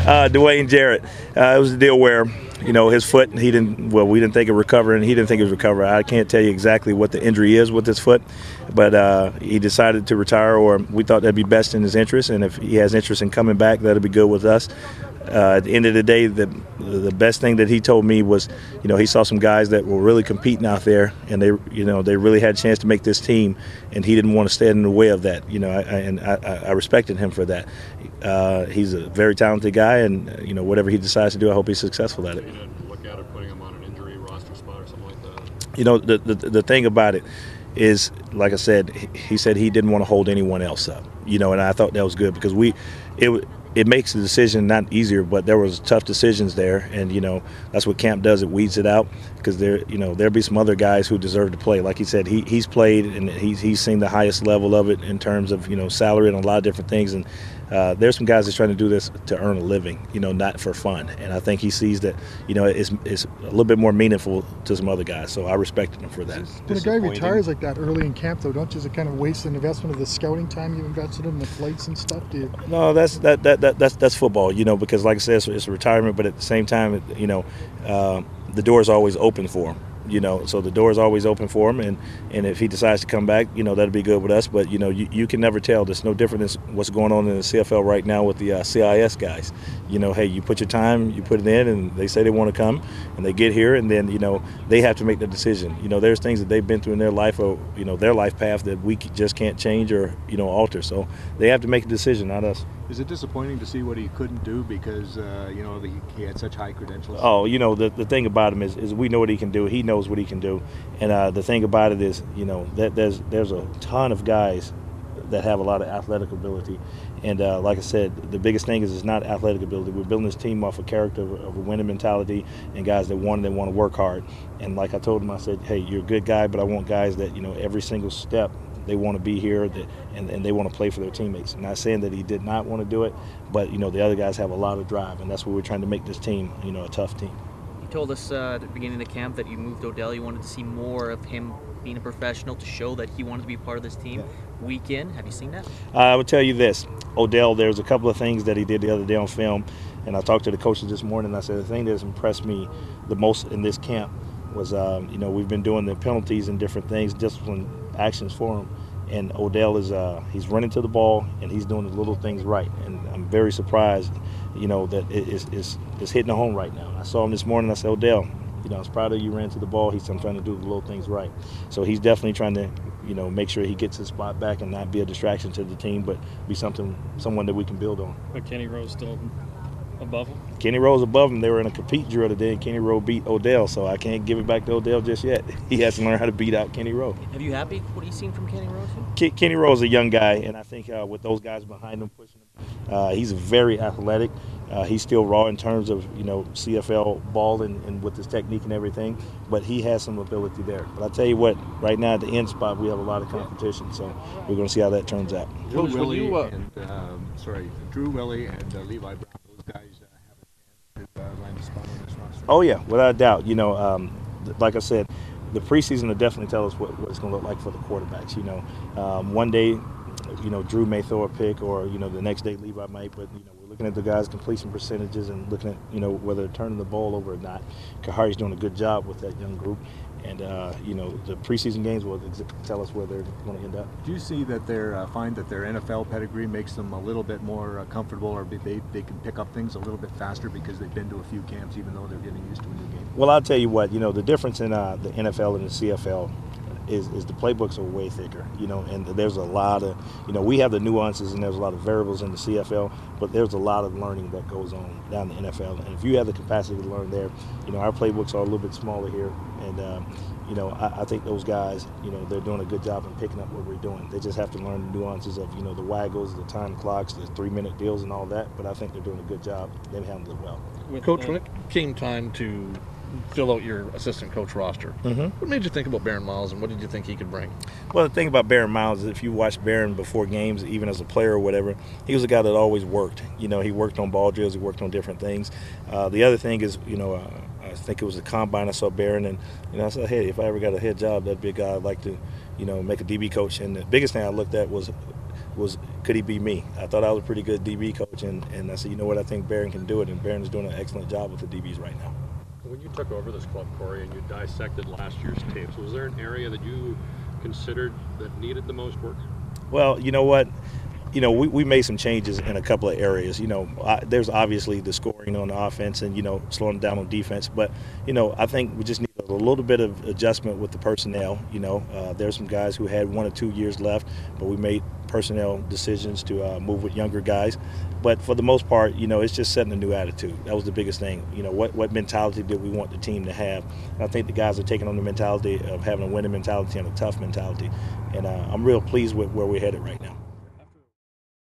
Dwayne Jarrett. It was a deal where, his foot, we didn't think it recovered, and he didn't think it was recovered. I can't tell you exactly what the injury is with his foot, but he decided to retire, or we thought that'd be best in his interest, and if he has interest in coming back, that'll be good with us. At the end of the day, the best thing that he told me was, he saw some guys that were really competing out there, and they really had a chance to make this team, and he didn't want to stand in the way of that. I respected him for that. He's a very talented guy, and whatever he decides to do, I hope he's successful at it. You didn't look at it putting him on an injury roster spot or something like that? The thing about it is, like I said, he said he didn't want to hold anyone else up. And I thought that was good because it makes the decision not easier, but there was tough decisions there, and that's what camp does. It weeds it out because there'll be some other guys who deserve to play. Like he said, he's played and he's seen the highest level of it in terms of salary and a lot of different things. And there's some guys that's trying to do this to earn a living, not for fun. And I think he sees that it's a little bit more meaningful to some other guys. So I respected him for that. When a guy retires like that early in camp, though, don't you just kind of waste an investment of the scouting time you invested in the flights and stuff? Do you? No, that's football, because like I said, it's a retirement, but at the same time, the door is always open for him. So the door is always open for him, and if he decides to come back, that'll be good with us. But you can never tell. There's no different than what's going on in the CFL right now with the CIS guys. Hey, you put your time, you put it in, and they say they want to come, and they get here, and then they have to make the decision. There's things that they've been through in their life, or their life path that we just can't change or alter. So they have to make a decision, not us. Is it disappointing to see what he couldn't do because he had such high credentials? Oh, the thing about him is we know what he can do. He knows what he can do, and the thing about it is that there's a ton of guys that have a lot of athletic ability, and like I said, the biggest thing is it's not athletic ability. We're building this team off a character of a winning mentality and guys that want to work hard. And like I told him, I said, hey, you're a good guy, but I want guys that every single step they want to be here, and they want to play for their teammates. I'm not saying that he did not want to do it, but the other guys have a lot of drive, and that's what we're trying to make this team, a tough team. You told us at the beginning of the camp that you moved Odell. You wanted to see more of him being a professional to show that he wanted to be part of this team week in. Have you seen that? I would tell you this, Odell, there's a couple of things that he did the other day on film, and I talked to the coaches this morning, and I said the thing that's impressed me the most in this camp was, we've been doing the penalties and different things, discipline actions for him. And Odell he's running to the ball, and he's doing the little things right. And I'm very surprised, that it's hitting the home right now. I saw him this morning. I said, Odell, I was proud of you. Ran to the ball. I'm trying to do the little things right. So he's definitely trying to, make sure he gets his spot back and not be a distraction to the team, but be someone that we can build on. But Kenny Rowe's still above him? Kenny Rowe's above him. They were in a compete drill today, and Kenny Rowe beat Odell, so I can't give it back to Odell just yet. He has to learn how to beat out Kenny Rowe. Have you happy what you've seen from Kenny Rowe? Kenny Rowe's a young guy, and I think with those guys behind him pushing him, he's very athletic. He's still raw in terms of CFL ball and with his technique and everything, but he has some ability there. But I tell you what, right now at the end spot we have a lot of competition, so we're going to see how that turns out. Drew Willie and Levi Brown, those guys have a chance to land a spot on this roster. Oh yeah, without a doubt. Like I said, the preseason will definitely tell us what it's going to look like for the quarterbacks. One day, Drew may throw a pick, or the next day Levi might, but we're looking at the guys' completion percentages and looking at whether they're turning the ball over or not. Kahari's doing a good job with that young group, and the preseason games will tell us where they're going to end up. Do you see that they find that their NFL pedigree makes them a little bit more comfortable, or they can pick up things a little bit faster because they've been to a few camps, even though they're getting used to a new game? Well, I'll tell you what, the difference in the NFL and the CFL is the playbooks are way thicker, and there's a lot of, we have the nuances and there's a lot of variables in the CFL, but there's a lot of learning that goes on down the NFL. And if you have the capacity to learn there, our playbooks are a little bit smaller here. And, I think those guys, they're doing a good job in picking up what we're doing. They just have to learn the nuances of, the waggles, the time clocks, the 3-minute deals and all that. But I think they're doing a good job. They've handled it well. Coach, when it came time to fill out your assistant coach roster, what made you think about Baron Miles, and what did you think he could bring? Well, the thing about Baron Miles is if you watch Baron before games, even as a player or whatever, he was a guy that always worked. He worked on ball drills, he worked on different things. The other thing is, I think it was the combine I saw Baron, and I said, hey, if I ever got a head job, that'd be a guy I'd like to, make a DB coach. And the biggest thing I looked at was was, could he be me? I thought I was a pretty good DB coach, and I said, you know what, I think Barron can do it, and Barron is doing an excellent job with the DBs right now. When you took over this club, Corey, and you dissected last year's tapes, was there an area that you considered that needed the most work? Well, you know what? You know, we made some changes in a couple of areas. You know, there's obviously the scoring on the offense and, you know, slowing down on defense. But, you know, I think we just need a little bit of adjustment with the personnel. You know, there's some guys who had 1 or 2 years left, but we made personnel decisions to move with younger guys. But for the most part, you know, it's just setting a new attitude. That was the biggest thing. You know, what mentality did we want the team to have? And I think the guys are taking on the mentality of having a winning mentality and a tough mentality. And I'm real pleased with where we're headed right now.